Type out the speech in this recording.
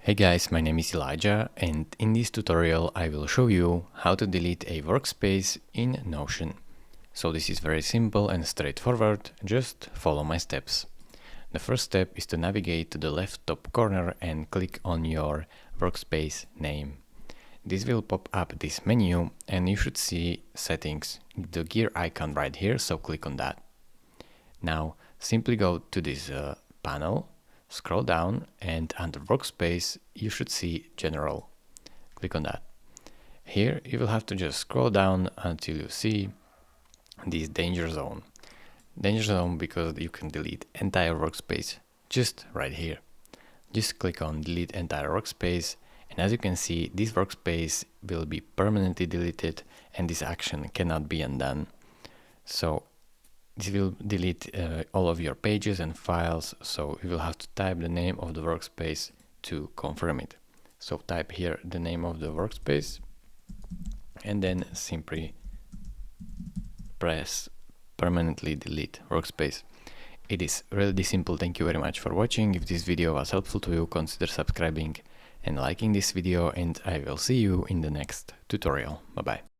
Hey guys, my name is Elijah, and in this tutorial I will show you how to delete a workspace in Notion. So this is very simple and straightforward, just follow my steps. The first step is to navigate to the left top corner and click on your workspace name. This will pop up this menu and you should see settings, the gear icon right here, so click on that. Now simply go to this panel, scroll down, and under workspace you should see general. Click on that. Here you will have to just scroll down until you see this danger zone. Danger zone because you can delete entire workspace just right here. Just click on delete entire workspace, and as you can see, this workspace will be permanently deleted and this action cannot be undone. So this will delete all of your pages and files, so you will have to type the name of the workspace to confirm it. So type here the name of the workspace and then simply press permanently delete workspace. It is really simple. Thank you very much for watching. If this video was helpful to you, consider subscribing and liking this video, and I will see you in the next tutorial. Bye bye.